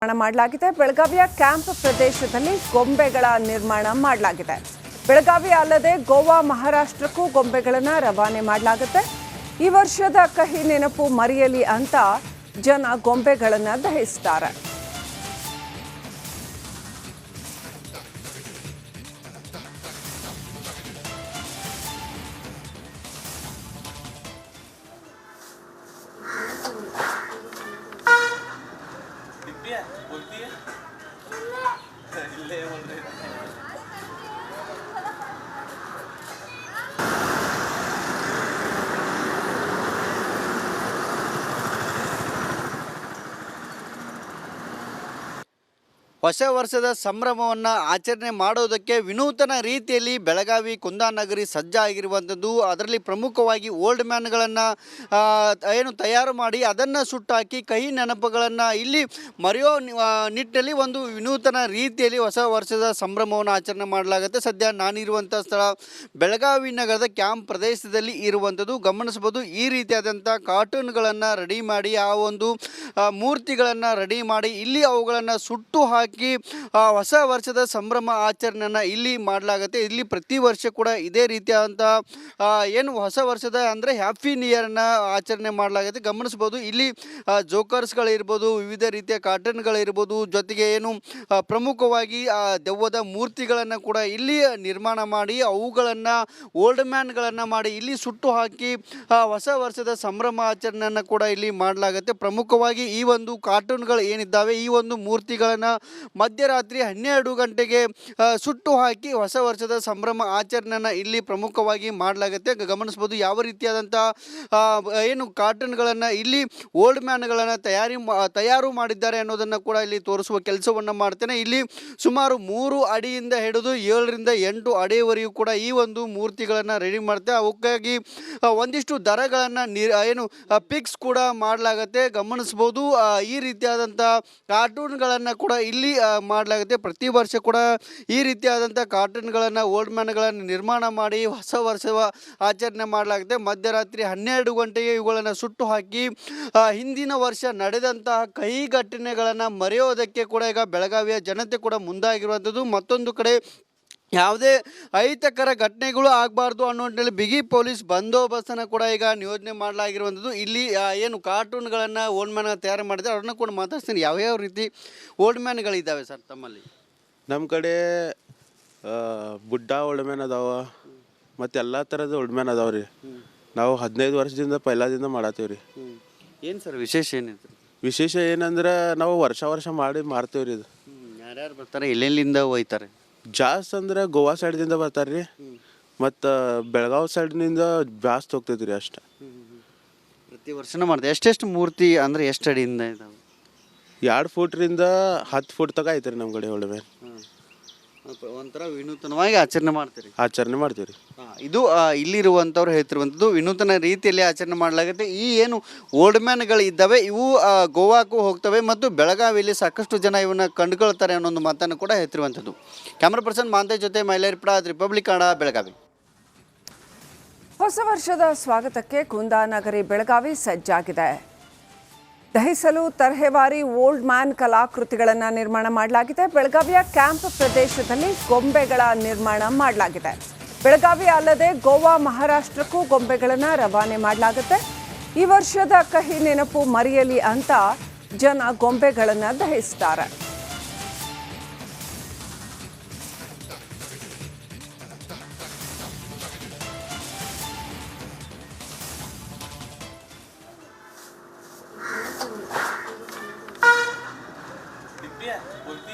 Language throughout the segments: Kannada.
ಮಾಡಲಾಗಿದೆ. ಬೆಳಗಾವಿಯ ಕ್ಯಾಂಪ್ ಪ್ರದೇಶದಲ್ಲಿ ಗೊಂಬೆಗಳ ನಿರ್ಮಾಣ ಮಾಡಲಾಗಿದೆ. ಬೆಳಗಾವಿ ಅಲ್ಲದೆ ಗೋವಾ, ಮಹಾರಾಷ್ಟ್ರಕ್ಕೂ ಗೊಂಬೆಗಳನ್ನು ರವಾನೆ ಮಾಡಲಾಗುತ್ತೆ. ಈ ವರ್ಷದ ಕಹಿ ನೆನಪು ಮರೆಯಲಿ ಅಂತ ಜನ ಗೊಂಬೆಗಳನ್ನು ದಹಿಸ್ತಾರೆ. ಹೊಸ ವರ್ಷದ ಸಂಭ್ರಮವನ್ನು ಆಚರಣೆ ಮಾಡೋದಕ್ಕೆ ವಿನೂತನ ರೀತಿಯಲ್ಲಿ ಬೆಳಗಾವಿ ಕುಂದಾನಗರಿ ಸಜ್ಜಾಗಿರುವಂಥದ್ದು. ಅದರಲ್ಲಿ ಪ್ರಮುಖವಾಗಿ ಓಲ್ಡ್ ಮ್ಯಾನ್ಗಳನ್ನು ತಯಾರು ಮಾಡಿ ಅದನ್ನು ಸುಟ್ಟಾಕಿ ಕಹಿ ನೆನಪುಗಳನ್ನು ಇಲ್ಲಿ ಮರೆಯೋ ನಿಟ್ಟಿನಲ್ಲಿ ಒಂದು ವಿನೂತನ ರೀತಿಯಲ್ಲಿ ಹೊಸ ವರ್ಷದ ಸಂಭ್ರಮವನ್ನು ಆಚರಣೆ ಮಾಡಲಾಗುತ್ತೆ. ಸದ್ಯ ನಾನಿರುವಂಥ ಸ್ಥಳ ಬೆಳಗಾವಿ ನಗರದ ಕ್ಯಾಂಪ್ ಪ್ರದೇಶದಲ್ಲಿ ಇರುವಂಥದ್ದು. ಗಮನಿಸ್ಬೋದು, ಈ ರೀತಿಯಾದಂಥ ಕಾರ್ಟೂನ್ಗಳನ್ನು ರೆಡಿ ಮಾಡಿ ಆ ಒಂದು ಮೂರ್ತಿಗಳನ್ನು ರೆಡಿ ಮಾಡಿ ಇಲ್ಲಿ ಅವುಗಳನ್ನು ಸುಟ್ಟು ಹಾಕಿ ಹೊಸ ವರ್ಷದ ಸಂಭ್ರಮ ಆಚರಣೆಯನ್ನು ಇಲ್ಲಿ ಮಾಡಲಾಗುತ್ತೆ. ಇಲ್ಲಿ ಪ್ರತಿ ವರ್ಷ ಕೂಡ ಇದೇ ರೀತಿಯಾದಂಥ ಏನು ಹೊಸ ವರ್ಷದ ಅಂದರೆ ಹ್ಯಾಪಿ ನ್ಯೂ ಇಯರ್ನ ಆಚರಣೆ ಮಾಡಲಾಗುತ್ತೆ. ಗಮನಿಸ್ಬೋದು, ಇಲ್ಲಿ ಜೋಕರ್ಸ್ಗಳಿರ್ಬೋದು, ವಿವಿಧ ರೀತಿಯ ಕಾರ್ಟನ್ಗಳಿರ್ಬೋದು, ಜೊತೆಗೆ ಏನು ಪ್ರಮುಖವಾಗಿ ದೆವ್ವದ ಮೂರ್ತಿಗಳನ್ನು ಕೂಡ ಇಲ್ಲಿ ನಿರ್ಮಾಣ ಮಾಡಿ ಅವುಗಳನ್ನು ಓಲ್ಡ್ ಮ್ಯಾನ್ಗಳನ್ನು ಮಾಡಿ ಇಲ್ಲಿ ಸುಟ್ಟು ಹಾಕಿ ಹೊಸ ವರ್ಷದ ಸಂಭ್ರಮ ಆಚರಣೆಯನ್ನು ಕೂಡ ಇಲ್ಲಿ ಮಾಡಲಾಗುತ್ತೆ. ಪ್ರಮುಖವಾಗಿ ಈ ಒಂದು ಕಾರ್ಟೂನ್ಗಳು ಏನಿದ್ದಾವೆ, ಈ ಒಂದು ಮೂರ್ತಿಗಳನ್ನು ಮಧ್ಯರಾತ್ರಿ 12 ಗಂಟೆಗೆ ಸುಟ್ಟು ಹಾಕಿ ಹೊಸ ವರ್ಷದ ಸಂಭ್ರಮ ಆಚರಣೆಯನ್ನು ಇಲ್ಲಿ ಪ್ರಮುಖವಾಗಿ ಮಾಡಲಾಗುತ್ತೆ. ಗಮನಿಸ್ಬೋದು ಯಾವ ರೀತಿಯಾದಂಥ ಏನು ಕಾರ್ಟನ್ಗಳನ್ನು ಇಲ್ಲಿ ಓಲ್ಡ್ ಮ್ಯಾನ್ಗಳನ್ನು ತಯಾರು ಮಾಡಿದ್ದಾರೆ ಅನ್ನೋದನ್ನು ಕೂಡ ಇಲ್ಲಿ ತೋರಿಸುವ ಕೆಲಸವನ್ನು ಮಾಡ್ತೇನೆ. ಇಲ್ಲಿ ಸುಮಾರು 3 ಅಡಿಯಿಂದ ಹಿಡಿದು 7 ರಿಂದ 8 ಅಡಿಯವರೆಗೂ ಕೂಡ ಈ ಒಂದು ಮೂರ್ತಿಗಳನ್ನು ರೆಡಿ ಮಾಡ್ತೇವೆ. ಅವಕ್ಕಾಗಿ ಒಂದಿಷ್ಟು ದರಗಳನ್ನು ಏನು ಪಿಕ್ಸ್ ಕೂಡ ಮಾಡಲಾಗುತ್ತೆ. ಗಮನಿಸ್ಬೋದು, ಈ ರೀತಿಯಾದಂಥ ಕಾರ್ಟೂನ್ಗಳನ್ನು ಕೂಡ ಇಲ್ಲಿ ಮಾಡಲಾಗುತ್ತೆ. ಪ್ರತಿ ವರ್ಷ ಕೂಡ ಈ ರೀತಿಯಾದಂಥ ಕಾರ್ಟೂನ್ಗಳನ್ನು ಓಲ್ಡ್ ಮ್ಯಾನ್ಗಳನ್ನು ನಿರ್ಮಾಣ ಮಾಡಿ ಹೊಸ ವರ್ಷದ ಆಚರಣೆ ಮಾಡಲಾಗುತ್ತೆ. ಮಧ್ಯರಾತ್ರಿ 12 ಗಂಟೆಗೆ ಇವುಗಳನ್ನು ಸುಟ್ಟು ಹಾಕಿ ಹಿಂದಿನ ವರ್ಷ ನಡೆದಂತಹ ಕಹಿ ಘಟನೆಗಳನ್ನು ಮರೆಯೋದಕ್ಕೆ ಕೂಡ ಈಗ ಬೆಳಗಾವಿಯ ಜನತೆ ಕೂಡ ಮುಂದಾಗಿರುವಂಥದ್ದು. ಮತ್ತೊಂದು ಕಡೆ ಯಾವುದೇ ಅಹಿತಕರ ಘಟನೆಗಳು ಆಗಬಾರ್ದು ಅನ್ನೋ ನಿಟ್ಟಿನಲ್ಲಿ ಬಿಗಿ ಪೊಲೀಸ್ ಬಂದೋಬಸ್ತನ್ನು ಕೂಡ ಈಗ ನಿಯೋಜನೆ ಮಾಡಲಾಗಿರುವಂಥದ್ದು. ಇಲ್ಲಿ ಏನು ಕಾರ್ಟೂನ್ಗಳನ್ನು ಓಲ್ಡ್ ಮ್ಯಾನ್ ತಯಾರು ಮಾಡಿದ್ದಾರೆ ಅವ್ರನ್ನ ಕೂಡ ಮಾತಾಡ್ತೀನಿ. ಯಾವ್ಯಾವ ರೀತಿ ಓಲ್ಡ್ ಮ್ಯಾನ್ಗಳಿದ್ದಾವೆ ಸರ್ ತಮ್ಮಲ್ಲಿ? ನಮ್ಮ ಕಡೆ ಬುಡ್ಡ ಓಲ್ಡ್ ಮ್ಯಾನ್ ಅದಾವ, ಮತ್ತು ಎಲ್ಲ ಥರದ ಓಲ್ಡ್ ಮ್ಯಾನ್ ಅದಾವ ರೀ. ನಾವು 15 ವರ್ಷದಿಂದ ಪೈಲಾದಿಂದ ಮಾಡತ್ತೀವಿ ರೀ. ಏನು ಸರ್ ವಿಶೇಷ ಏನಿದೆ? ವಿಶೇಷ ಏನಂದ್ರೆ ನಾವು ವರ್ಷ ಮಾಡಿ ಮಾರ್ತೀವಿ ರೀ. ಇದು ಯಾರ್ಯಾರು ಬರ್ತಾರೆ, ಎಲ್ಲೆಲ್ಲಿಂದ ಒಯ್ತಾರೆ? ಜಾಸ್ತಿ ಅಂದ್ರೆ ಗೋವಾ ಸೈಡ್ದಿಂದ ಬರ್ತಾರೆ ರೀ, ಮತ್ತು ಬೆಳಗಾವಿ ಸೈಡ್ನಿಂದ ಜಾಸ್ತಿ ಹೋಗ್ತೈತಿ ರೀ. ಅಷ್ಟೇ ಪ್ರತಿ ವರ್ಷನೂ ಮಾಡ್ತಾರೆ. ಎಷ್ಟೆಷ್ಟು ಮೂರ್ತಿ ಅಂದರೆ ಎಷ್ಟು ಅಡಿಯಿಂದ ಇದಾವೆ? 2 ಫೂಟ್ರಿಂದ 10 ಫೂಟ್ ತಗ ಐತೆ ರೀ ನಮ್ಮ ಕಡೆ ಓಲ್ಡ್ ಮ್ಯಾನ್. ಒಂಥರ ವಿನೂತನವಾಗಿ ಆಚರಣೆ ಮಾಡ್ತೀರಿ? ಆಚರಣೆ ಮಾಡ್ತೀವಿ ರೀ. ಇದು ಇಲ್ಲಿರುವಂಥವ್ರು ಹೇಳ್ತಿರುವಂಥದ್ದು ವಿನೂತನ ರೀತಿಯಲ್ಲಿ ಆಚರಣೆ ಮಾಡಲಾಗುತ್ತೆ. ಈ ಏನು ಓಲ್ಡ್ ಮ್ಯಾನ್ಗಳು ಇದ್ದಾವೆ ಇವು ಗೋವಾಕ್ಕೂ ಹೋಗ್ತವೆ ಮತ್ತು ಬೆಳಗಾವಿಯಲ್ಲಿ ಸಾಕಷ್ಟು ಜನ ಇವನ್ನ ಕಂಡುಕೊಳ್ತಾರೆ ಅನ್ನೋ ಮಾತನ್ನು ಕೂಡ ಹೇಳ್ತಿರುವಂಥದ್ದು. ಕ್ಯಾಮ್ರಾ ಪರ್ಸನ್ ಮಾಂತೇಶ್ ಜೊತೆ ಮೈಲಾರಿಪುರ, ರಿಪಬ್ಲಿಕ್ ಕನ್ನಡ, ಬೆಳಗಾವಿ. ಹೊಸ ವರ್ಷದ ಸ್ವಾಗತಕ್ಕೆ ಕುಂದಾನಗರಿ ಬೆಳಗಾವಿ ಸಜ್ಜಾಗಿದೆ. ದಹಿಸಲು ತರಹೇವಾರಿ ಓಲ್ಡ್ ಮ್ಯಾನ್ ಕಲಾಕೃತಿಗಳನ್ನು ನಿರ್ಮಾಣ ಮಾಡಲಾಗಿದೆ. ಬೆಳಗಾವಿಯ ಕ್ಯಾಂಪ್ ಪ್ರದೇಶದಲ್ಲಿ ಗೊಂಬೆಗಳ ನಿರ್ಮಾಣ ಮಾಡಲಾಗಿದೆ. ಬೆಳಗಾವಿ ಅಲ್ಲದೆ ಗೋವಾ, ಮಹಾರಾಷ್ಟ್ರಕ್ಕೂ ಗೊಂಬೆಗಳನ್ನು ರವಾನೆ ಮಾಡಲಾಗುತ್ತೆ. ಈ ವರ್ಷದ ಕಹಿ ನೆನಪು ಮರೆಯಲಿ ಅಂತ ಜನ ಗೊಂಬೆಗಳನ್ನು ದಹಿಸ್ತಾರೆ.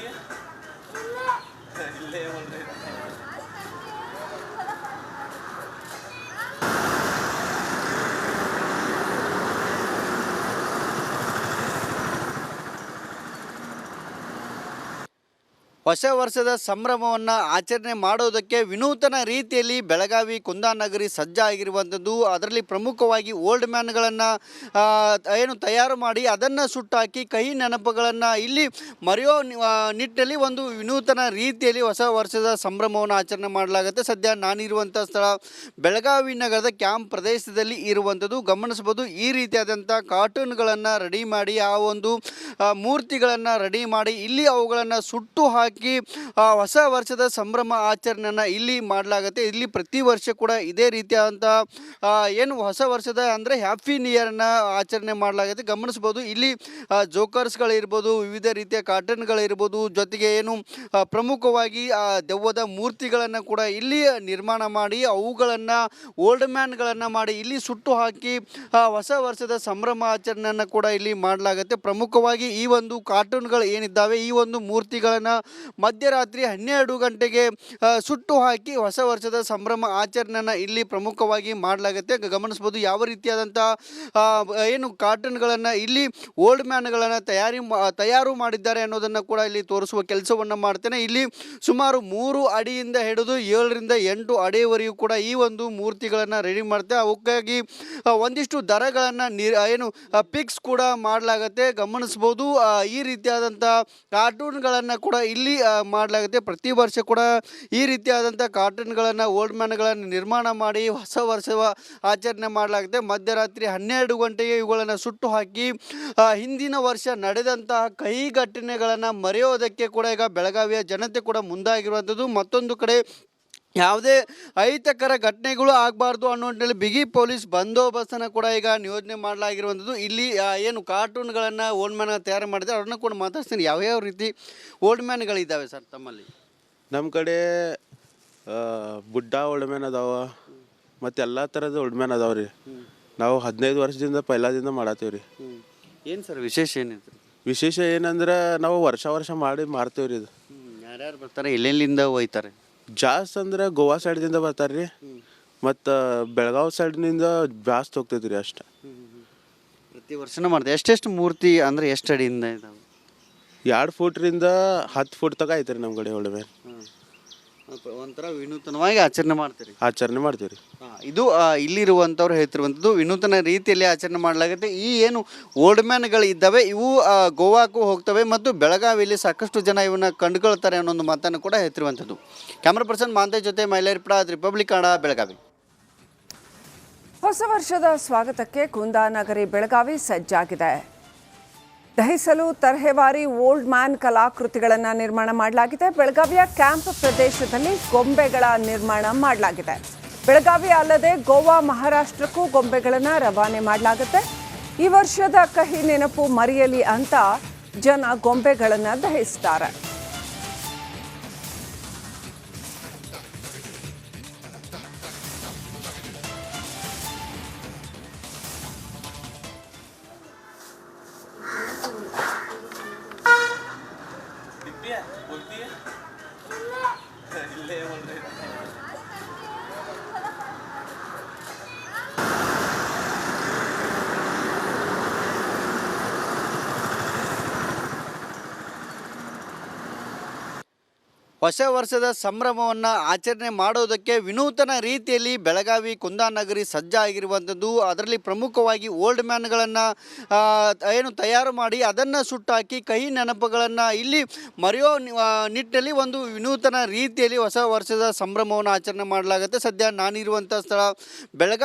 ಹೊಸ ವರ್ಷದ ಸಂಭ್ರಮವನ್ನು ಆಚರಣೆ ಮಾಡೋದಕ್ಕೆ ವಿನೂತನ ರೀತಿಯಲ್ಲಿ ಬೆಳಗಾವಿ ಕುಂದಾನಗರಿ ಸಜ್ಜಾಗಿರುವಂಥದ್ದು. ಅದರಲ್ಲಿ ಪ್ರಮುಖವಾಗಿ ಓಲ್ಡ್ ಮ್ಯಾನ್ಗಳನ್ನು ಏನು ತಯಾರು ಮಾಡಿ ಅದನ್ನು ಸುಟ್ಟಾಕಿ ಕಹಿ ನೆನಪುಗಳನ್ನು ಇಲ್ಲಿ ಮರೆಯೋ ನಿಟ್ಟಿನಲ್ಲಿ ಒಂದು ವಿನೂತನ ರೀತಿಯಲ್ಲಿ ಹೊಸ ವರ್ಷದ ಸಂಭ್ರಮವನ್ನು ಆಚರಣೆ ಮಾಡಲಾಗುತ್ತೆ. ಸದ್ಯ ನಾನಿರುವಂಥ ಸ್ಥಳ ಬೆಳಗಾವಿ ನಗರದ ಕ್ಯಾಂಪ್ ಪ್ರದೇಶದಲ್ಲಿ ಇರುವಂಥದ್ದು. ಗಮನಿಸ್ಬೋದು, ಈ ರೀತಿಯಾದಂಥ ಕಾರ್ಟೂನ್ಗಳನ್ನು ರೆಡಿ ಮಾಡಿ ಆ ಒಂದು ಮೂರ್ತಿಗಳನ್ನು ರೆಡಿ ಮಾಡಿ ಇಲ್ಲಿ ಅವುಗಳನ್ನು ಸುಟ್ಟು ಹಾಕಿ ಹೊಸ ವರ್ಷದ ಸಂಭ್ರಮ ಆಚರಣೆಯನ್ನು ಇಲ್ಲಿ ಮಾಡಲಾಗುತ್ತೆ. ಇಲ್ಲಿ ಪ್ರತಿ ವರ್ಷ ಕೂಡ ಇದೇ ರೀತಿಯಾದಂಥ ಏನು ಹೊಸ ವರ್ಷದ ಅಂದರೆ ಹ್ಯಾಪಿ ನ್ಯೂ ಇಯರ್ನ ಆಚರಣೆ ಮಾಡಲಾಗುತ್ತೆ. ಗಮನಿಸ್ಬೋದು, ಇಲ್ಲಿ ಜೋಕರ್ಸ್ಗಳಿರ್ಬೋದು, ವಿವಿಧ ರೀತಿಯ ಕಾರ್ಟೂನ್ಗಳಿರ್ಬೋದು, ಜೊತೆಗೆ ಏನು ಪ್ರಮುಖವಾಗಿ ದೆವ್ವದ ಮೂರ್ತಿಗಳನ್ನು ಕೂಡ ಇಲ್ಲಿ ನಿರ್ಮಾಣ ಮಾಡಿ ಅವುಗಳನ್ನು ಓಲ್ಡ್ ಮ್ಯಾನ್ಗಳನ್ನು ಮಾಡಿ ಇಲ್ಲಿ ಸುಟ್ಟು ಹಾಕಿ ಹೊಸ ವರ್ಷದ ಸಂಭ್ರಮ ಆಚರಣೆಯನ್ನು ಕೂಡ ಇಲ್ಲಿ ಮಾಡಲಾಗುತ್ತೆ. ಪ್ರಮುಖವಾಗಿ ಈ ಒಂದು ಕಾರ್ಟೂನ್ಗಳು ಏನಿದ್ದಾವೆ ಈ ಒಂದು ಮೂರ್ತಿಗಳನ್ನು ಮಧ್ಯರಾತ್ರಿ 12 ಗಂಟೆಗೆ ಸುಟ್ಟು ಹಾಕಿ ಹೊಸ ವರ್ಷದ ಸಂಭ್ರಮ ಆಚರಣೆಯನ್ನು ಇಲ್ಲಿ ಪ್ರಮುಖವಾಗಿ ಮಾಡಲಾಗುತ್ತೆ. ಗಮನಿಸ್ಬೋದು ಯಾವ ರೀತಿಯಾದಂಥ ಏನು ಕಾರ್ಟೂನ್ಗಳನ್ನು ಇಲ್ಲಿ ಓಲ್ಡ್ ಮ್ಯಾನ್ಗಳನ್ನು ತಯಾರು ಮಾಡಿದ್ದಾರೆ ಅನ್ನೋದನ್ನು ಕೂಡ ಇಲ್ಲಿ ತೋರಿಸುವ ಕೆಲಸವನ್ನು ಮಾಡ್ತೇನೆ. ಇಲ್ಲಿ ಸುಮಾರು 3 ಅಡಿಯಿಂದ ಹಿಡಿದು 7 ರಿಂದ 8 ಅಡಿಯವರೆಗೂ ಕೂಡ ಈ ಒಂದು ಮೂರ್ತಿಗಳನ್ನು ರೆಡಿ ಮಾಡ್ತೇವೆ. ಅವಕ್ಕಾಗಿ ಒಂದಿಷ್ಟು ದರಗಳನ್ನು ಏನು ಪಿಕ್ಸ್ ಕೂಡ ಮಾಡಲಾಗುತ್ತೆ. ಗಮನಿಸ್ಬೋದು, ಈ ರೀತಿಯಾದಂಥ ಕಾರ್ಟೂನ್ಗಳನ್ನು ಕೂಡ ಇಲ್ಲಿ ಮಾಡಲಾಗುತ್ತೆ. ಪ್ರತಿ ವರ್ಷ ಕೂಡ ಈ ರೀತಿಯಾದಂಥ ಕಾರ್ಟೂನ್ಗಳನ್ನು ಓಲ್ಡ್ ಮ್ಯಾನ್ಗಳನ್ನು ನಿರ್ಮಾಣ ಮಾಡಿ ಹೊಸ ವರ್ಷ ಆಚರಣೆ ಮಾಡಲಾಗುತ್ತೆ. ಮಧ್ಯರಾತ್ರಿ 12 ಗಂಟೆಗೆ ಇವುಗಳನ್ನು ಸುಟ್ಟು ಹಾಕಿ ಹಿಂದಿನ ವರ್ಷ ನಡೆದಂತಹ ಕಹಿ ಘಟನೆಗಳನ್ನು ಮರೆಯೋದಕ್ಕೆ ಕೂಡ ಈಗ ಬೆಳಗಾವಿಯ ಜನತೆ ಕೂಡ ಮುಂದಾಗಿರುವಂಥದ್ದು. ಮತ್ತೊಂದು ಕಡೆ ಯಾವುದೇ ಅಹಿತಕರ ಘಟನೆಗಳು ಆಗಬಾರ್ದು ಅನ್ನೋ ನಿಟ್ಟಿನಲ್ಲಿ ಬಿಗಿ ಪೊಲೀಸ್ ಬಂದೋಬಸ್ತನ್ನು ಕೂಡ ಈಗ ನಿಯೋಜನೆ ಮಾಡಲಾಗಿರುವಂಥದ್ದು. ಇಲ್ಲಿ ಏನು ಕಾರ್ಟೂನ್ಗಳನ್ನು ಓಲ್ಡ್ ಮ್ಯಾನ್ ತಯಾರು ಮಾಡಿದ್ದಾರೆ ಅವ್ರನ್ನ ಕೂಡ ಮಾತಾಡ್ತೀನಿ. ಯಾವ್ಯಾವ ರೀತಿ ಓಲ್ಡ್ ಮ್ಯಾನ್ಗಳಿದ್ದಾವೆ ಸರ್ ತಮ್ಮಲ್ಲಿ? ನಮ್ಮ ಕಡೆ ಬುಡ್ಡ ಓಲ್ಡ್ ಮ್ಯಾನ್ ಅದಾವ ಮತ್ತು ಎಲ್ಲ ಥರದ ಓಲ್ಡ್ ಮ್ಯಾನ್ ಅದಾವ ರೀ. ನಾವು 15 ವರ್ಷದಿಂದ ಪೈಲಾದಿಂದ ಮಾಡತ್ತೀವಿ ರೀ. ಏನು ಸರ್ ವಿಶೇಷ ಏನಿದೆ? ವಿಶೇಷ ಏನಂದ್ರೆ ನಾವು ವರ್ಷ ಮಾಡಿ ಮಾರ್ತೀವಿ ರೀ. ಇದು ಯಾರ್ಯಾರು ಬರ್ತಾರೆ, ಎಲ್ಲೆಲ್ಲಿಂದ ಹೋಯ್ತಾರೆ? ಜಾಸ್ತಿ ಅಂದ್ರೆ ಗೋವಾ ಸೈಡ್ದಿಂದ ಬರ್ತಾರೆ ರೀ, ಮತ್ತು ಬೆಳಗಾವಿ ಸೈಡ್ನಿಂದ ಜಾಸ್ತಿ ಹೋಗ್ತೈತಿ ರೀ. ಅಷ್ಟೇ ಪ್ರತಿ ವರ್ಷನೂ ಮಾಡ್ತಾರೆ. ಎಷ್ಟೆಷ್ಟು ಮೂರ್ತಿ ಅಂದರೆ ಎಷ್ಟು ಅಡಿಯಿಂದ ಇದಾವೆ? 2 ಫೂಟ್ರಿಂದ 10 ಫೂಟ್ ತಗ ಐತೆ ರೀ ನಮ್ಮ ಕಡೆ ಓಲ್ಡ್ ಮ್ಯಾನ್. ಒಂಥರ ವಿನೂತನವಾಗಿ ಆಚರಣೆ ಮಾಡ್ತೀರಿ? ಆಚರಣೆ ಮಾಡ್ತೀವಿ ರೀ. ಇದು ಇಲ್ಲಿರುವಂಥವ್ರು ಹೇಳ್ತಿರುವಂಥದ್ದು ವಿನೂತನ ರೀತಿಯಲ್ಲಿ ಆಚರಣೆ ಮಾಡಲಾಗುತ್ತೆ. ಈ ಏನು ಓಲ್ಡ್ ಮ್ಯಾನ್ಗಳು ಇದ್ದಾವೆ ಇವು ಗೋವಾಕ್ಕೂ ಹೋಗ್ತವೆ ಮತ್ತು ಬೆಳಗಾವಿಯಲ್ಲಿ ಸಾಕಷ್ಟು ಜನ ಇವನ್ನ ಕಂಡುಕೊಳ್ತಾರೆ ಅನ್ನೋ ಒಂದು ಮಾತನ್ನು ಕೂಡ ಹೇಳ್ತಿರುವಂಥದ್ದು. ಕ್ಯಾಮ್ರಾ ಪರ್ಸನ್ ಮಾಂತೆ ಜೊತೆ ಮೈಲಾರಿಪುರ, ರಿಪಬ್ಲಿಕ್ ಕನ್ನಡ, ಬೆಳಗಾವಿ. ಹೊಸ ವರ್ಷದ ಸ್ವಾಗತಕ್ಕೆ ಕುಂದಾನಗರಿ ಬೆಳಗಾವಿ ಸಜ್ಜಾಗಿದೆ. ದಹಿಸಲು ತರಹೇವಾರಿ ಓಲ್ಡ್ ಮ್ಯಾನ್ ಕಲಾಕೃತಿಗಳನ್ನು ನಿರ್ಮಾಣ ಮಾಡಲಾಗಿದೆ. ಬೆಳಗಾವಿಯ ಕ್ಯಾಂಪ್ ಪ್ರದೇಶದಲ್ಲಿ ಗೊಂಬೆಗಳ ನಿರ್ಮಾಣ ಮಾಡಲಾಗಿದೆ. ಬೆಳಗಾವಿ ಅಲ್ಲದೆ ಗೋವಾ, ಮಹಾರಾಷ್ಟ್ರಕ್ಕೂ ಗೊಂಬೆಗಳನ್ನು ರವಾನೆ ಮಾಡಲಾಗುತ್ತೆ. ಈ ವರ್ಷದ ಕಹಿ ನೆನಪು ಮರೆಯಲಿ ಅಂತ ಜನ ಗೊಂಬೆಗಳನ್ನು ದಹಿಸ್ತಾರೆ. ಹೊಸ ವರ್ಷದ ಸಂಭ್ರಮವನ್ನು ಆಚರಣೆ ಮಾಡೋದಕ್ಕೆ ವಿನೂತನ ರೀತಿಯಲ್ಲಿ ಬೆಳಗಾವಿ ಕುಂದಾನಗರಿ ಸಜ್ಜಾಗಿರುವಂಥದ್ದು. ಅದರಲ್ಲಿ ಪ್ರಮುಖವಾಗಿ ಓಲ್ಡ್ ಮ್ಯಾನ್ಗಳನ್ನು ಏನು ತಯಾರು ಮಾಡಿ ಅದನ್ನು ಸುಟ್ಟಾಕಿ ಕಹಿ ನೆನಪುಗಳನ್ನು ಇಲ್ಲಿ ಮರೆಯೋ ನಿಟ್ಟಿನಲ್ಲಿ ಒಂದು ವಿನೂತನ ರೀತಿಯಲ್ಲಿ ಹೊಸ ವರ್ಷದ ಸಂಭ್ರಮವನ್ನು ಆಚರಣೆ ಮಾಡಲಾಗುತ್ತೆ. ಸದ್ಯ ನಾನಿರುವಂಥ ಸ್ಥಳ ಬೆಳಗಾವಿ